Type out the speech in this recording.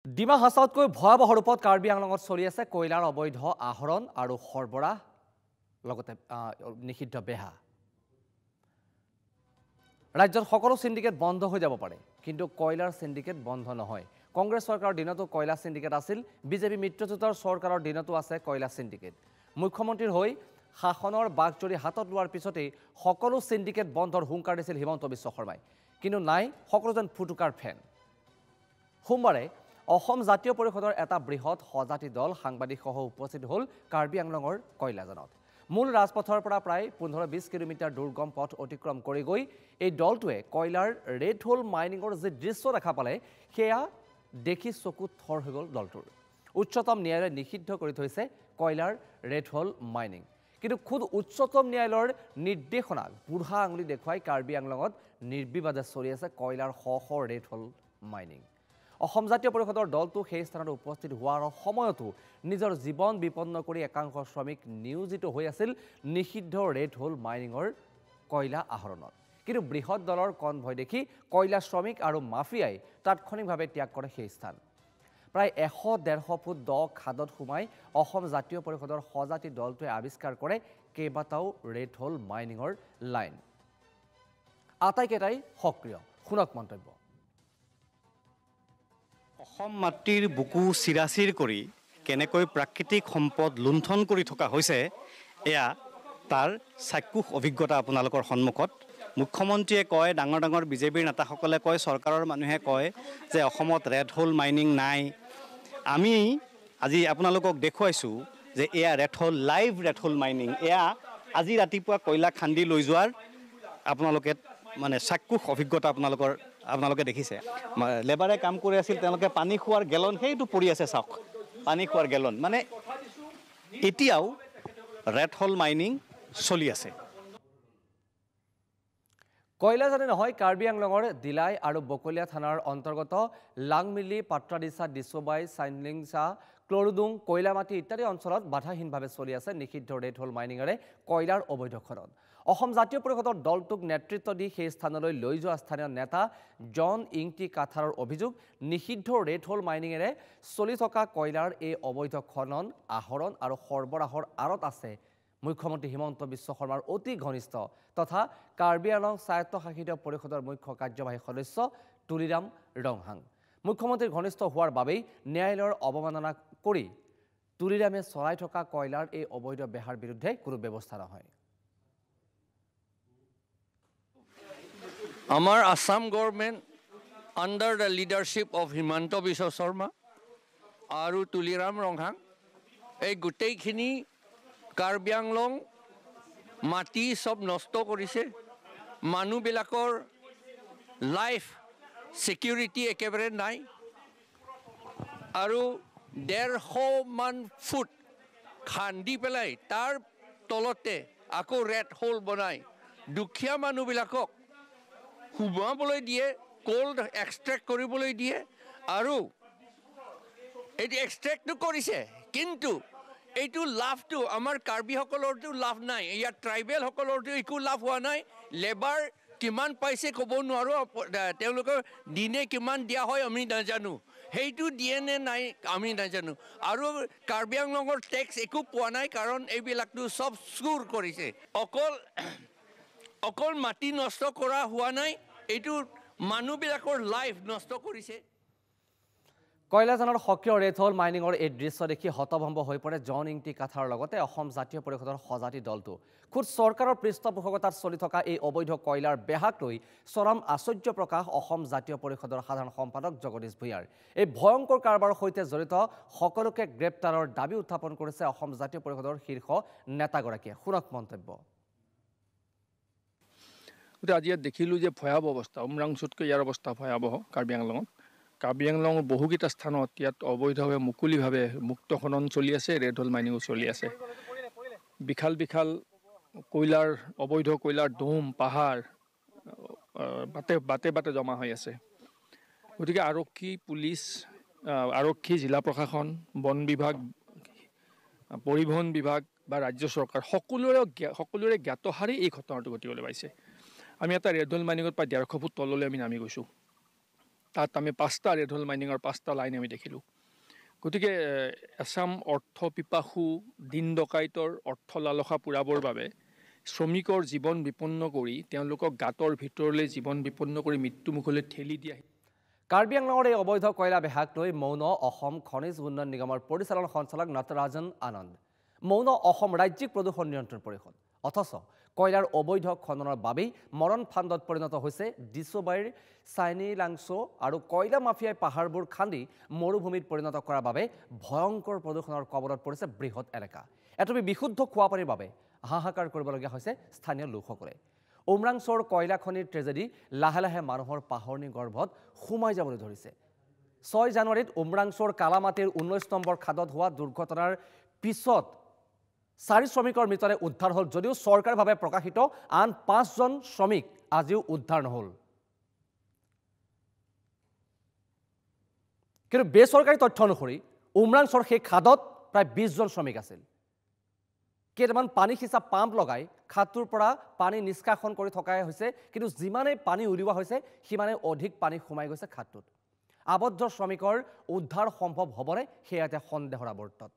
ডিমা হাছাওতকৈ ভয়াবহ ৰূপত কাৰ্বি আংলঙত চলি আছে কয়লাৰ অবৈধ আহৰণ আৰু সৰবৰাহ লগতে নিষিদ্ধ বেহা। ৰাজ্যত সকলো সিন্ডিকেট বন্ধ হৈ যাব পাৰে, কিন্তু কয়লাৰ সিন্ডিকেট বন্ধ নহয়। কংগ্ৰেছ চৰকাৰৰ দিনতো কয়লা সিন্ডিকেট আছিল, বিজেপি মিত্ৰজোঁটৰ চৰকাৰৰ দিনতো আছে কয়লা সিন্ডিকেট। মুখ্যমন্ত্ৰীৰ হৈ শাসনৰ বাঘজৰী হাতত লোৱাৰ পিছতেই সকলো সিন্ডিকেট বন্ধৰ হুংকাৰ দিছিল হিমন্ত বিশ্ব শৰ্মাই, কিন্তু নাই সকলো যেন ফুটুকাৰ ফেন। সোমবাৰে অসম জাতীয় পৰিষদৰ এটা বৃহৎ সজাতি দল সাংবাদিকসহ উপস্থিত হ'ল কাৰ্বি আংলঙৰ কয়লাজানত। মূল ৰাজপথৰ পৰা প্ৰায় 15-20 কিলোমিটাৰ দুৰ্গম পথ অতিক্ৰম কৰি গৈ এই দলটোৱে কয়লাৰ ৰেড হোল মাইনিঙৰ যি দৃশ্য দেখা পালে সেয়া দেখি চকুত থৰ হৈ গ'ল দলটোৰ। উচ্চতম ন্যায়ালয়ে নিষিদ্ধ কৰি থৈছে কয়লাৰ ৰেড হোল মাইনিং, কিন্তু খুদ উচ্চতম ন্যায়ালয়ৰ নিৰ্দেশনাক বুঢ়া আঙুলি দেখুৱাই কাৰ্বি আংলঙত নিৰ্বিবাদে চলি আছে কয়লাৰ শ শ ৰেড হোল মাইনিং। অসম জাতীয় পৰিষদৰ দলটো সেই স্থানত উপস্থিত হোৱাৰ সময়তো নিজৰ জীৱন বিপন্ন কৰি একাংশ শ্ৰমিক নিয়োজিত হৈ আছিল নিষিদ্ধ ৰেড হোল মাইনিঙৰ কয়লা আহৰণত। কিন্তু বৃহৎ দলৰ কনভয় দেখি কয়লা শ্ৰমিক আৰু মাফিয়াই তাৎক্ষণিকভাৱে ত্যাগ কৰে সেই স্থান। প্ৰায় 100-150 ফুট দ খাদত সোমাই অসম জাতীয় পৰিষদৰ সজাতি দলটোৱে আৱিষ্কাৰ কৰে কেইবাটাও ৰেড হোল মাইনিঙৰ লাইন। আটাইকেইটাই সক্ৰিয়। শুনক মন্তব্য। অসম মাটিৰ বুকু চিৰাচিৰ কৰি কেনেকৈ প্ৰাকৃতিক সম্পদ লুণ্ঠন কৰি থকা হৈছে এয়া তাৰ চাক্ষুষ অভিজ্ঞতা আপোনালোকৰ সন্মুখত। মুখ্যমন্ত্ৰীয়ে কয়, ডাঙৰ ডাঙৰ বিজেপিৰ নেতাসকলে কয়, চৰকাৰৰ মানুহে কয় যে অসমত ৰেড হোল মাইনিং নাই। আমি আজি আপোনালোকক দেখুৱাইছোঁ যে এয়া rat hole, live rat hole mining. এয়া আজি ৰাতিপুৱা কয়লা খান্দি লৈ যোৱাৰ আপোনালোকে চাক্ষুষ অভিজ্ঞতা আপোনালোকে দেখিছে। লেবাৰে কাম কৰি আছিল, তেওঁলোকে পানী খোৱাৰ গেলন সেইটো পৰি আছে, চাওক পানী খোৱাৰ গেলন। এতিয়াও ৰেড হোল মাইনিং চলি আছে। কয়লাজানে নহয়, কাৰ্বি আংলঙৰ দিলাই আৰু বকলীয়া থানাৰ অন্তৰ্গত লাংমিলি, পাত্ৰাদিছা, ডিচুবাই, চাইনলিংছা, ক্লৰুডুং, কয়লামাটি ইত্যাদি অঞ্চলত বাধাহীনভাৱে চলি আছে নিষিদ্ধ ৰেড হোল মাইনিঙেৰে কয়লাৰ অবৈধ খনন। অসম জাতীয় পৰিষদৰ দলটোক নেতৃত্ব দি সেই স্থানলৈ লৈ যোৱা স্থানীয় নেতা জন ইংটি কাথাৰৰ অভিযোগ, নিষিদ্ধ ৰেড হোল মাইনিঙেৰে চলি থকা কয়লাৰ এই অবৈধ খনন, আহৰণ আৰু সৰবৰাহৰ আঁৰত আছে মুখ্যমন্ত্ৰী হিমন্ত বিশ্ব শৰ্মাৰ অতি ঘনিষ্ঠ তথা কাৰ্বি আংলং স্বায়ত্তশাসিত পৰিষদৰ মুখ্য কাৰ্যবাহী সদস্য তুলিৰাম ৰংহাং। মুখ্যমন্ত্ৰীৰ ঘনিষ্ঠ হোৱাৰ বাবেই ন্যায়ালয়ৰ অৱমাননা কৰি তুলিৰামে চলাই থকা কয়লাৰ এই অবৈধ বেহাৰ বিৰুদ্ধে কোনো ব্যৱস্থা নহয়। Our Assam government, under the leadership of Himanta Biswa Sarma আৰু তুলিৰাম ৰংহাং, এই গোটেইখিনি কাৰ্বি আংলং মাটি সব নষ্ট কৰিছে। মানুহবিলাকৰ লাইফ সিকিউৰিটি একেবাৰে নাই। আৰু 150 ফুট খান্দি পেলাই তাৰ তলতে আকৌ ৰেড হোল বনাই দুখীয়া মানুহবিলাকক সোমাবলৈ দিয়ে, কোল্ড এক্সট্ৰেক্ট কৰিবলৈ দিয়ে। আৰু এইটো এক্সট্ৰেক্টটো কৰিছে, কিন্তু এইটো লাভটো আমাৰ কাৰ্বিসকলৰটো লাভ নাই, ইয়াত ট্ৰাইবেলসকলৰটো একো লাভ হোৱা নাই। লেবাৰ কিমান পাইছে ক'ব নোৱাৰোঁ, তেওঁলোকৰ দিনে কিমান দিয়া হয় আমি নাজানো, সেইটো দিয়ে নে নাই আমি নাজানো। আৰু কাৰ্বি আংলঙৰ টেক্স একো পোৱা নাই, কাৰণ এইবিলাকটো চব চুৰ কৰিছে। অকল মাটি নষ্ট কৰা হোৱা নাই, এইটো মানুহবিলাকৰ লাইফ নষ্ট কৰিছে। কয়লাজানৰ সক্ৰিয় ৰেড হোল মাইনিঙৰ এই দৃশ্য দেখি হতভম্ব হৈ পৰে জন ইংটি কাথাৰৰ লগতে অসম জাতীয় পৰিষদৰ সজাতি দলটো। খুদ চৰকাৰৰ পৃষ্ঠপোষকতাত চলি থকা এই অবৈধ কয়লাৰ বেহাক লৈ চৰম আশ্চৰ্য প্ৰকাশ অসম জাতীয় পৰিষদৰ সাধাৰণ সম্পাদক জগদীশ ভূঞাৰ। এই ভয়ংকৰ কাৰবাৰৰ সৈতে জড়িত সকলোকে গ্ৰেপ্তাৰৰ দাবী উত্থাপন কৰিছে অসম জাতীয় পৰিষদৰ শীৰ্ষ নেতাগৰাকীয়ে। শুনক মন্তব্য। আজি ইয়াত দেখিলোঁ যে ভয়াৱহ অৱস্থা, উমৰাংচুতকৈ ইয়াৰ অৱস্থা ভয়াৱহ। কাৰ্বি আংলঙত বহুকেইটা স্থানত ইয়াত অবৈধভাৱে মুকলিভাৱে মুক্ত খনন চলি আছে, ৰেড হোল মাইনিঙো চলি আছে। বিশাল বিশাল অবৈধ কয়লাৰ দোম পাহাৰ বাটে বাটে জমা হৈ আছে। গতিকে আৰক্ষী, পুলিচ, জিলা প্ৰশাসন, বন বিভাগ, পৰিবহণ বিভাগ বা ৰাজ্য চৰকাৰ সকলোৰে জ্ঞাতসাৰে এই ঘটনাটো ঘটিবলৈ পাইছে। আমি এটা ৰেড হোল মাইনিঙত প্ৰায় 150 ফুট তললৈ আমি নামি গৈছোঁ। তাত আমি 5টা ৰেড হোল মাইনিঙৰ 5টা লাইন আমি দেখিলোঁ গতিকে এছাম অৰ্থ পিপাসু দিন ডকাইতৰ অৰ্থ লালসা পূৰাবৰ বাবে শ্ৰমিকৰ জীৱন বিপন্ন কৰি তেওঁলোকক গাঁতৰ ভিতৰলৈ জীৱন বিপন্ন কৰি মৃত্যুমুখলৈ ঠেলি দিয়া কাৰ্বি আংলঙৰ এই অবৈধ কয়লা বেহাক লৈ মৌন অসম খনিজ উন্নয়ন নিগমৰ পৰিচালন সঞ্চালক নটৰাজন আনন্দ মৌন অসম ৰাজ্যিক প্ৰদূষণ নিয়ন্ত্ৰণ পৰিষদ অথচ কয়লাৰ অবৈধ খননৰ বাবেই মৰণ ফান্দত পৰিণত হৈছে ডিচোবাইৰ চাইনিলাংছো আৰু কয়লা মাফিয়াই পাহাৰবোৰ খান্দি মৰুভূমিত পৰিণত কৰাৰ বাবে ভয়ংকৰ প্ৰদূষণৰ কবলত পৰিছে বৃহৎ এলেকা এটুপি বিশুদ্ধ খোৱা পানীৰ বাবে হাহাকাৰ কৰিবলগীয়া হৈছে স্থানীয় লোকসকলে উমৰাংছৰ কয়লা খনিৰ ট্ৰেজেডি লাহে লাহে মানুহৰ পাহৰণি গৰ্ভত সোমাই যাবলৈ ধৰিছে 6 জানুৱাৰীত উমৰাংছৰ কালামাটিৰ 19 নম্বৰ খাদত হোৱা দুৰ্ঘটনাৰ পিছত 4 শ্ৰমিকৰ মৃতদেহ উদ্ধাৰ হ'ল যদিও চৰকাৰীভাৱে প্ৰকাশিত আন 5জন শ্ৰমিক আজিও উদ্ধাৰ নহ'ল কিন্তু বেচৰকাৰী তথ্য অনুসৰি উমৰাংছৰ সেই খাদত প্ৰায় 20জন শ্ৰমিক আছিল কেইটামান পানী সিঁচা পাম্প লগাই খাদটোৰ পৰা পানী নিষ্কাশন কৰি থকাই হৈছে কিন্তু যিমানে পানী উলিওৱা হৈছে সিমানে অধিক পানী সোমাই গৈছে খাদটোত আবদ্ধ শ্ৰমিকৰ উদ্ধাৰ সম্ভৱ হ'বনে সেয়া এতিয়া সন্দেহৰ আৱৰ্তত